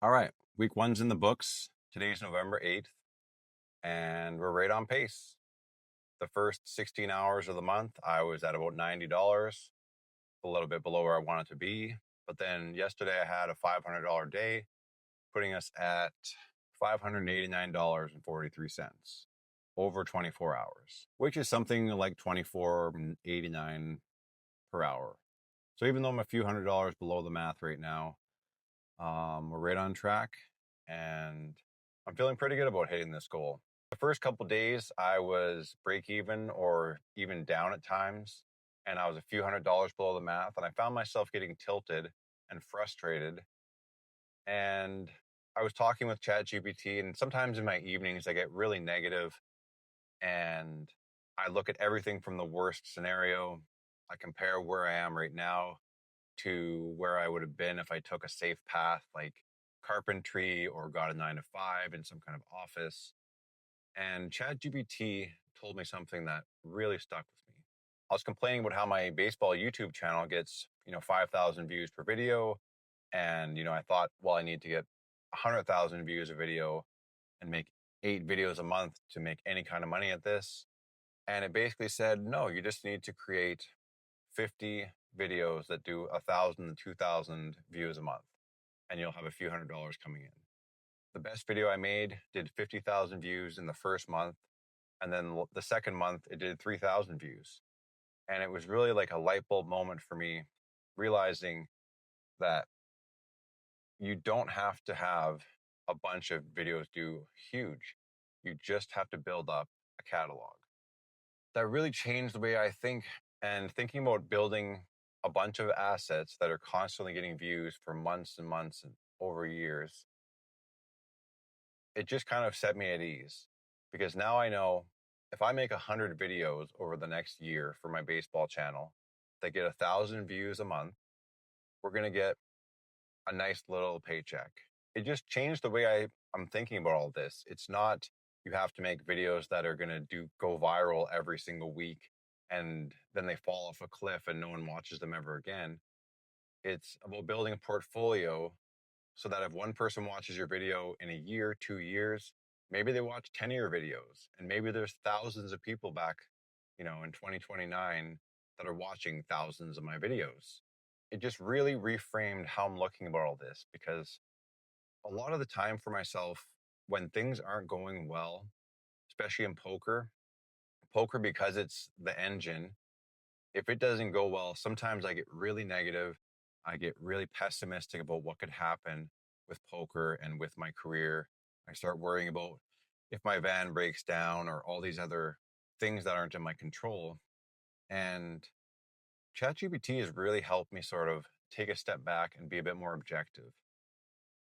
All right, week one's in the books. Today's November 8th, and we're right on pace. The first 16 hours of the month, I was at about $90, a little bit below where I wanted to be. But then yesterday, I had a $500 day, putting us at $589.43 over 24 hours, which is something like $24.89 per hour. So even though I'm a few $100 below the math right now, we're right on track, and I'm feeling pretty good about hitting this goal. The first couple days, I was break even or even down at times, and I was a few $100 below the math, and I found myself getting tilted and frustrated. And I was talking with ChatGPT, and sometimes in my evenings, I get really negative, and I look at everything from the worst scenario. I compare where I am right now to where I would have been if I took a safe path like carpentry or got a 9 to 5 in some kind of office. And ChatGPT told me something that really stuck with me. I was complaining about how my baseball YouTube channel gets, 5,000 views per video. And, I thought, well, I need to get 100,000 views a video and make 8 videos a month to make any kind of money at this. And it basically said, no, you just need to create 50 videos that do 1,000 to 2,000 views a month, and you'll have a few $100 coming in. The best video I made did 50,000 views in the first month, and then the second month it did 3,000 views. And it was really like a light bulb moment for me, realizing that you don't have to have a bunch of videos do huge. You just have to build up a catalog. That really changed the way I think, and thinking about building a bunch of assets that are constantly getting views for months and months and over years. It just kind of set me at ease, because now I know if I make 100 videos over the next year for my baseball channel that get 1,000 views a month, we're going to get a nice little paycheck. It just changed the way I'm thinking about all this. It's not you have to make videos that are going to go viral every single week and then they fall off a cliff and no one watches them ever again. It's about building a portfolio so that if one person watches your video in a year, 2 years, maybe they watch 10 of your videos, and maybe there's thousands of people back, in 2029 that are watching thousands of my videos. It just really reframed how I'm looking about all this, because a lot of the time for myself, when things aren't going well, especially in poker, because it's the engine, if it doesn't go well, sometimes I get really negative. I get really pessimistic about what could happen with poker and with my career. I start worrying about if my van breaks down or all these other things that aren't in my control. And ChatGPT has really helped me sort of take a step back and be a bit more objective.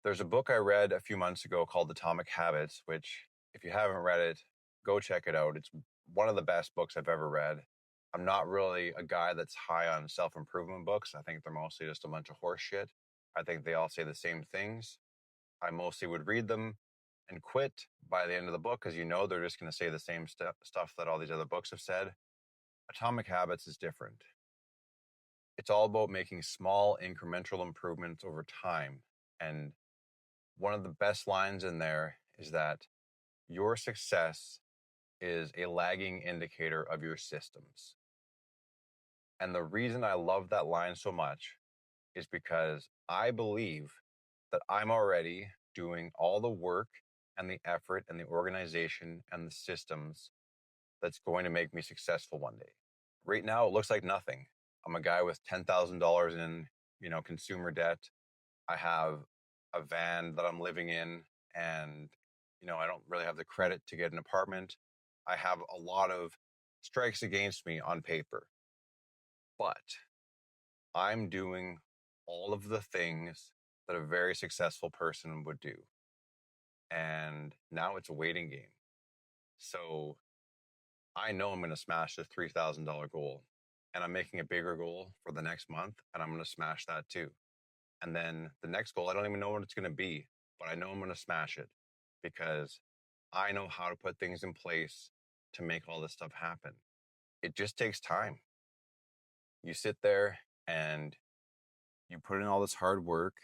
There's a book I read a few months ago called Atomic Habits, which, if you haven't read it, go check it out. It's one of the best books I've ever read. I'm not really a guy that's high on self-improvement books. I think they're mostly just a bunch of horse shit. I think they all say the same things. I mostly would read them and quit by the end of the book, because they're just going to say the same stuff that all these other books have said. Atomic Habits is different. It's all about making small incremental improvements over time. And one of the best lines in there is that your success is a lagging indicator of your systems. And the reason I love that line so much is because I believe that I'm already doing all the work and the effort and the organization and the systems that's going to make me successful one day. Right now, it looks like nothing. I'm a guy with $10,000 in, consumer debt. I have a van that I'm living in, and, I don't really have the credit to get an apartment. I have a lot of strikes against me on paper, but I'm doing all of the things that a very successful person would do. And now it's a waiting game. So I know I'm going to smash the $3,000 goal, and I'm making a bigger goal for the next month, and I'm going to smash that too. And then the next goal, I don't even know what it's going to be, but I know I'm going to smash it, because I know how to put things in place to make all this stuff happen. It just takes time. You sit there and you put in all this hard work,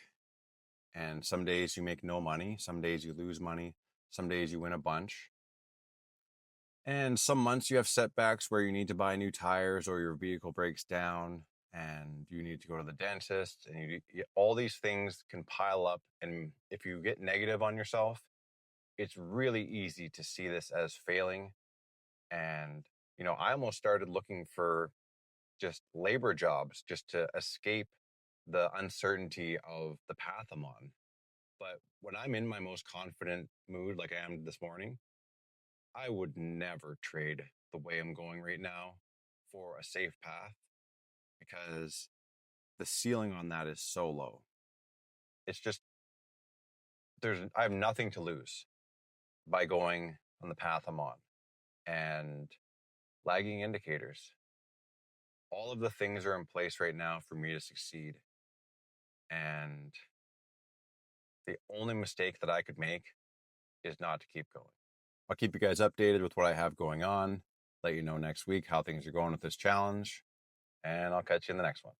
And some days you make no money, some days you lose money, some days you win a bunch. And some months you have setbacks where you need to buy new tires or your vehicle breaks down and you need to go to the dentist, and all these things can pile up. And if you get negative on yourself, it's really easy to see this as failing. And, I almost started looking for just labor jobs just to escape the uncertainty of the path I'm on. But when I'm in my most confident mood, like I am this morning, I would never trade the way I'm going right now for a safe path, because the ceiling on that is so low. It's just, I have nothing to lose by going on the path I'm on. And lagging indicators, all of the things are in place right now for me to succeed. And the only mistake that I could make is not to keep going. I'll keep you guys updated with what I have going on, let you know next week how things are going with this challenge, and I'll catch you in the next one.